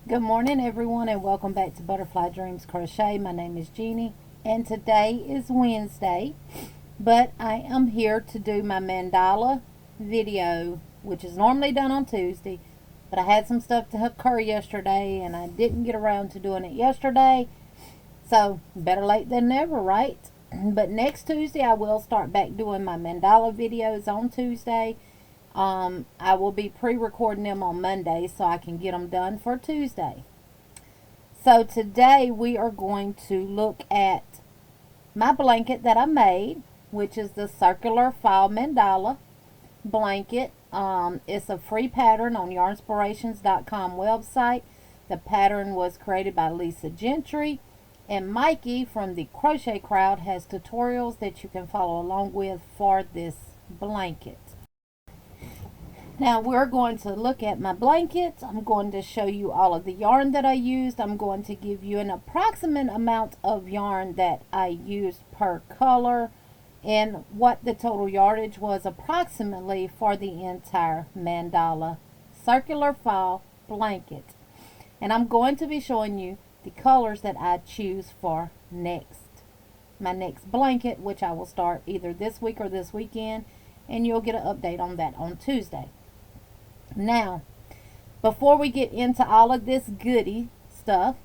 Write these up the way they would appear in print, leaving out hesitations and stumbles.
Good morning everyone and welcome back to Butterfly Dreams Crochet. My name is Jeannie and today is Wednesday, but I am here to do my mandala video, which is normally done on Tuesday, but I had some stuff to occur yesterday and I didn't get around to doing it yesterday, so better late than never, right? But next Tuesday I will start back doing my mandala videos on Tuesday. I will be pre-recording them on Monday so I can get them done for Tuesday. So today we are going to look at my blanket that I made, which is the Circular Fall Mandala Blanket. It's a free pattern on yarnspirations.com website. The pattern was created by Lisa Gentry, and Mikey from the Crochet Crowd has tutorials that you can follow along with for this blanket. Now we're going to look at my blankets. I'm going to show you all of the yarn that I used. I'm going to give you an approximate amount of yarn that I used per color and what the total yardage was approximately for the entire mandala circular fall blanket. And I'm going to be showing you the colors that I choose for my next blanket, which I will start either this week or this weekend, and you'll get an update on that on Tuesday. Now, before we get into all of this goody stuff,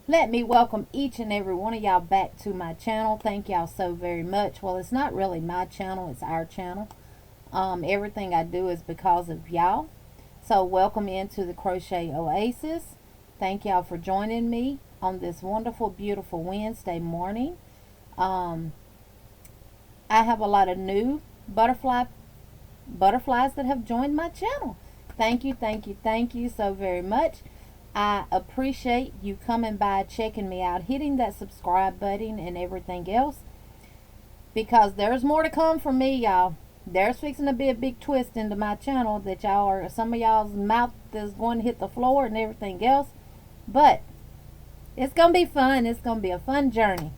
let me welcome each and every one of y'all back to my channel. Thank y'all so very much. Well, it's not really my channel, it's our channel. Everything I do is because of y'all. So welcome into the Crochet Oasis. Thank y'all for joining me on this wonderful, beautiful Wednesday morning. I have a lot of new butterflies that have joined my channel. Thank you, thank you, thank you so very much. I appreciate you coming by, checking me out, hitting that subscribe button and everything else, because there's more to come from me, y'all. There's fixing to be a big twist into my channel that some of y'all's mouth is going to hit the floor and everything else, but it's going to be fun. It's going to be a fun journey.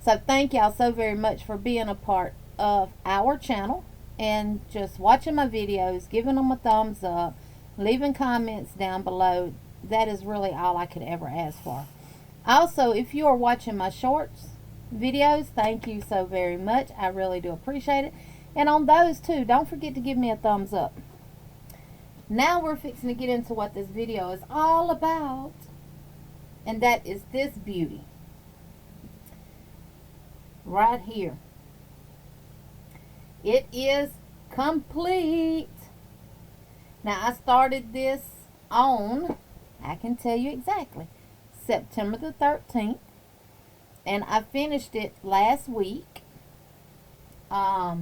So thank y'all so very much for being a part of our channel and just watching my videos, giving them a thumbs up, leaving comments down below. That is really all I could ever ask for. Also, if you are watching my shorts videos, thank you so very much. I really do appreciate it. And on those too, don't forget to give me a thumbs up. Now we're fixing to get into what this video is all about, and that is this beauty right here. It is complete. Now I started this on, I can tell you exactly, September the 13th, and I finished it last week. I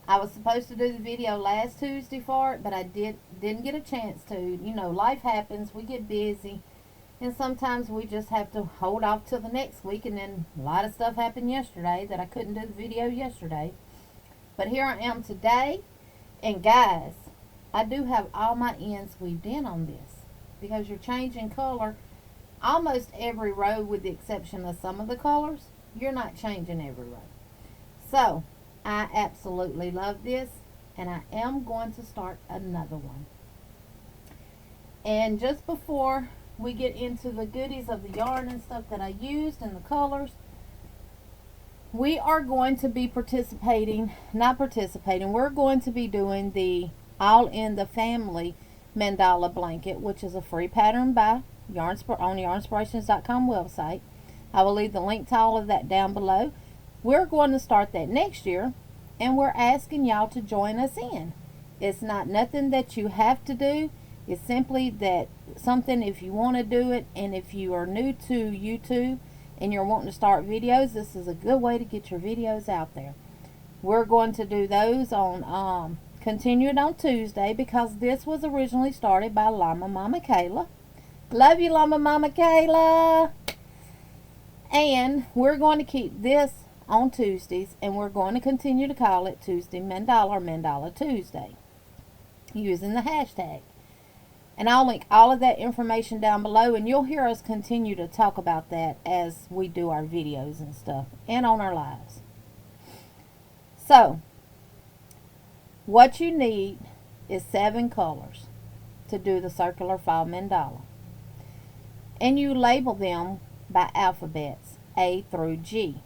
was supposed to do the video last Tuesday for it, but I didn't get a chance to. You know, life happens, we get busy, and sometimes we just have to hold off till the next week, and then a lot of stuff happened yesterday that I couldn't do the video yesterday. But here I am today, and guys, I do have all my ends weaved in on this, because you're changing color almost every row with the exception of some of the colors. You're not changing every row. So I absolutely love this, and I am going to start another one. And just before we get into the goodies of the yarn and stuff that I used and the colors, we are going to be we're going to be doing the All in the Family Mandala Blanket, which is a free pattern by on yarnspirations.com website. I will leave the link to all of that down below. We're going to start that next year, and we're asking y'all to join us in. It's not nothing that you have to do. It's simply that something if you want to do it, and if you are new to YouTube and you're wanting to start videos, this is a good way to get your videos out there. We're going to do those on continued on Tuesday, because this was originally started by Llama Mama Kayla. Love you, Llama Mama Kayla. And we're going to keep this on Tuesdays, and we're going to continue to call it Tuesday Mandala or Mandala Tuesday using the hashtag. And I'll link all of that information down below, and you'll hear us continue to talk about that as we do our videos and stuff and on our lives. So what you need is 7 colors to do the Circular Fall Mandala. and you label them by alphabets A through G.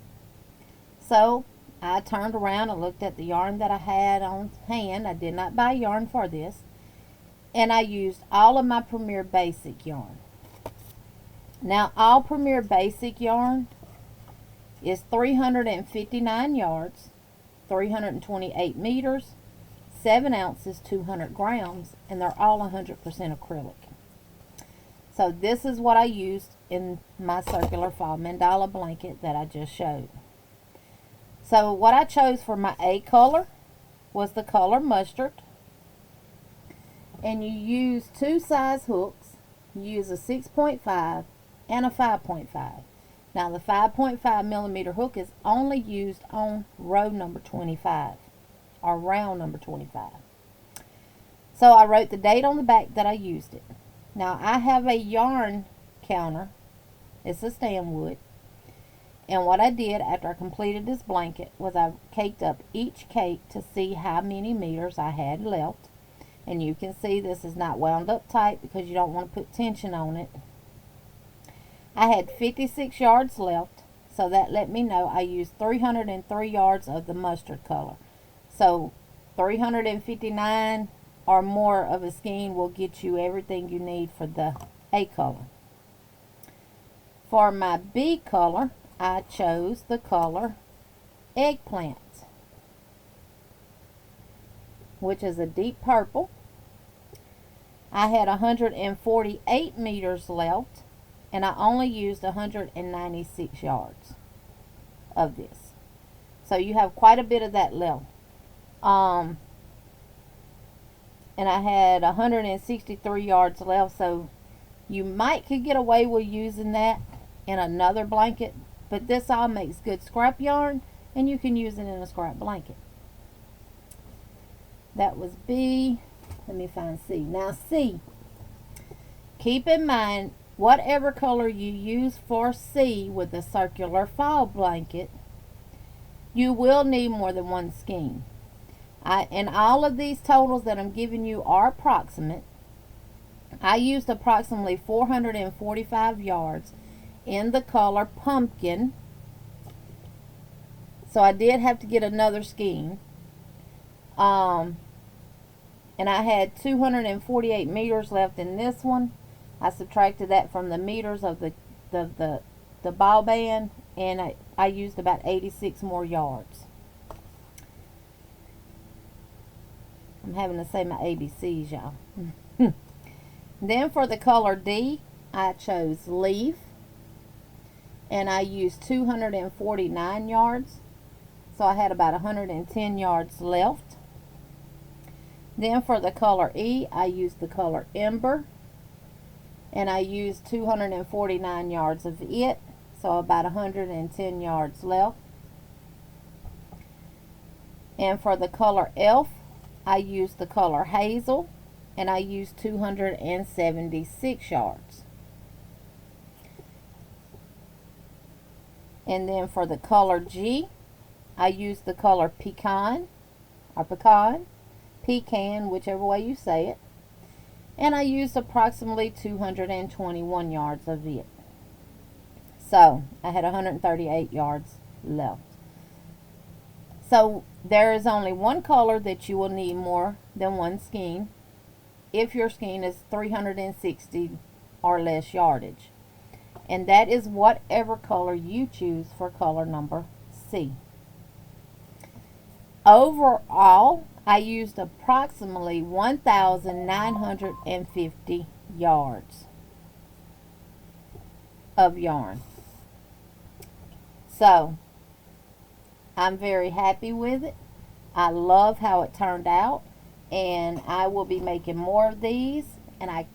So I turned around and looked at the yarn that I had on hand. I did not buy yarn for this. And I used all of my Premier Basic yarn. Now, all Premier Basic yarn is 359 yards, 328 meters, 7 ounces, 200 grams, and they're all 100% acrylic. So this is what I used in my Circular Fall Mandala Blanket that I just showed. So what I chose for my A color was the color Mustard. And you use 2 size hooks. You use a 6.5 and a 5.5. Now the 5.5 millimeter hook is only used on row number 25 or round number 25. So I wrote the date on the back that I used it. Now I have a yarn counter. It's a Stanwood. And what I did after I completed this blanket was I caked up each cake to see how many meters I had left. And you can see this is not wound up tight because you don't want to put tension on it. I had 56 yards left, so that let me know I used 303 yards of the mustard color. So 359 or more of a skein will get you everything you need for the A color. For my B color, I chose the color Eggplant, which is a deep purple. I had 148 meters left, and I only used 196 yards of this. So you have quite a bit of that left. And I had 163 yards left, so you might could get away with using that in another blanket, but this all makes good scrap yarn, and you can use it in a scrap blanket. That was B. Let me find C. Now C, keep in mind, whatever color you use for C with the Circular Fall Blanket, you will need more than one skein. And all of these totals that I'm giving you are approximate. I used approximately 445 yards in the color Pumpkin. So I did have to get another skein. And I had 248 meters left in this one. I subtracted that from the meters of the ball band, and I used about 86 more yards. I'm having to say my ABCs, y'all. Then for the color D, I chose Leaf, and I used 249 yards. So I had about 110 yards left. Then for the color E, I used the color Ember, and I used 249 yards of it, so about 110 yards left. And for the color F, I used the color Hazel, and I used 276 yards. And then for the color G, I used the color Pecan, whichever way you say it. And I used approximately 221 yards of it. So I had 138 yards left. So there is only one color that you will need more than one skein if your skein is 360 or less yardage. And that is whatever color you choose for color number C. Overall, I used approximately 1,950 yards of yarn. So, I'm very happy with it. I love how it turned out, and I will be making more of these, and I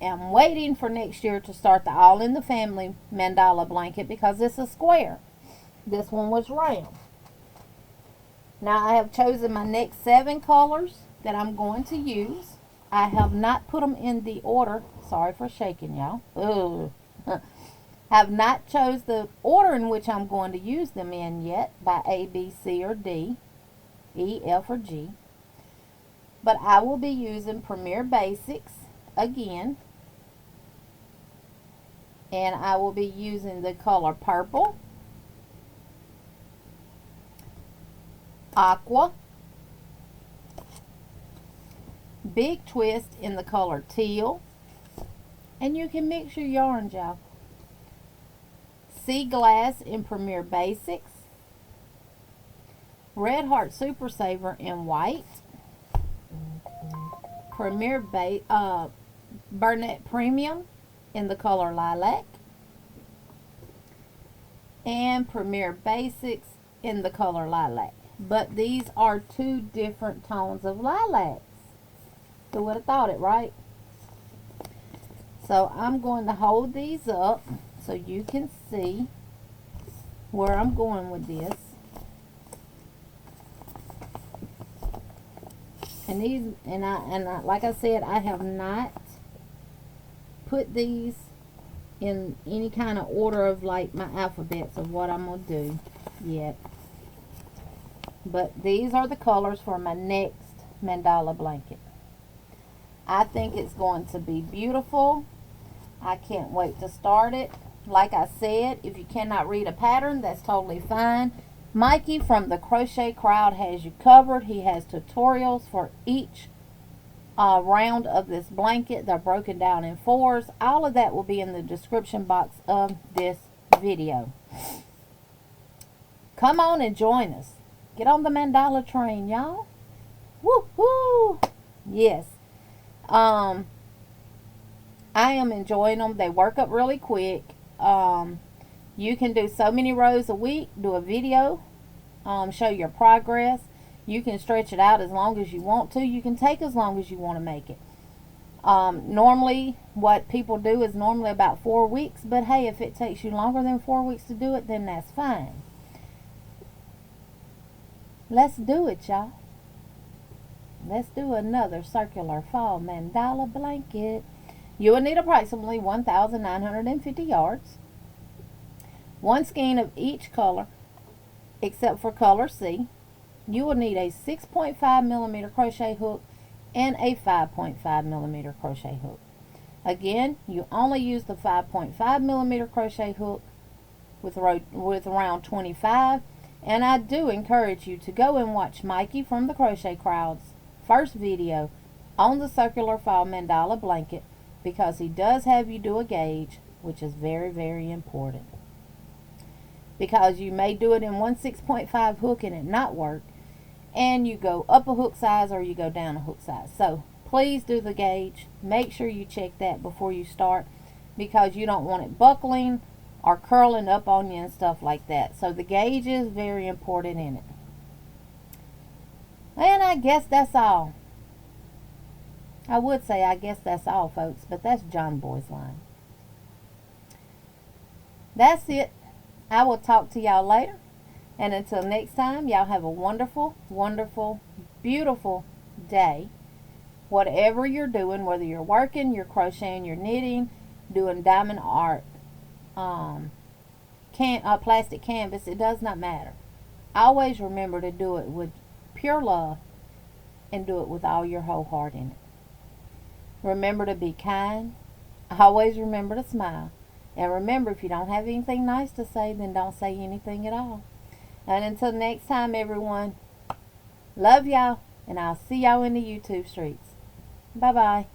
am waiting for next year to start the All in the Family Mandala Blanket because it's a square. This one was round. Now I have chosen my next 7 colors that I'm going to use. I have not put them in the order. Sorry for shaking, y'all. Have not chose the order in which I'm going to use them in yet by A, B, C, or D, E, F, or G. But I will be using Premier Basics again. And I will be using the color purple, aqua, big twist in the color teal, and you can mix your yarns, y'all. Sea glass in Premier Basics, Red Heart Super Saver in white, Burnett Premium in the color lilac, and Premier Basics in the color lilac. But these are two different tones of lilacs. Who would have thought it, right? So I'm going to hold these up so you can see where I'm going with this. And these, and I like I said, I have not put these in any kind of order of like my alphabets of what I'm going to do yet. But these are the colors for my next mandala blanket. I think it's going to be beautiful. I can't wait to start it. Like I said, if you cannot read a pattern, that's totally fine. Mikey from the Crochet Crowd has you covered. He has tutorials for each round of this blanket. They're broken down in 4s. All of that will be in the description box of this video. Come on and join us. Get on the mandala train, y'all. Woo-hoo! Yes. I am enjoying them. They work up really quick. You can do so many rows a week, do a video, show your progress. You can stretch it out as long as you want to. You can take as long as you want to make it. Normally, what people do is normally about 4 weeks, but hey, if it takes you longer than 4 weeks to do it, then that's fine. Let's do it, y'all. Let's do another Circular Fall Mandala Blanket. You will need approximately 1,950 yards, 1 skein of each color except for color C. You will need a 6.5 millimeter crochet hook and a 5.5 millimeter crochet hook. Again, you only use the 5.5 millimeter crochet hook with around 25, and I do encourage you to go and watch Mikey from the Crochet Crowd's first video on the Circular Fall Mandala Blanket, because he does have you do a gauge, which is very, very important. Because you may do it in one 6.5 hook and it not work, and you go up a hook size or you go down a hook size. So please do the gauge. Make sure you check that before you start, because you don't want it buckling or curling up on you and stuff like that. So the gauge is very important in it. And I guess that's all. I would say I guess that's all, folks, but that's John Boy's line. That's it. I will talk to y'all later. And until next time, y'all have a wonderful, wonderful, beautiful day. Whatever you're doing, whether you're working, you're crocheting, you're knitting, doing diamond art, plastic canvas, it does not matter. Always remember to do it with pure love and do it with all your whole heart in it. Remember to be kind. Always remember to smile. And remember, if you don't have anything nice to say, then don't say anything at all. And until next time, everyone, love y'all, and I'll see y'all in the YouTube streets. Bye-bye.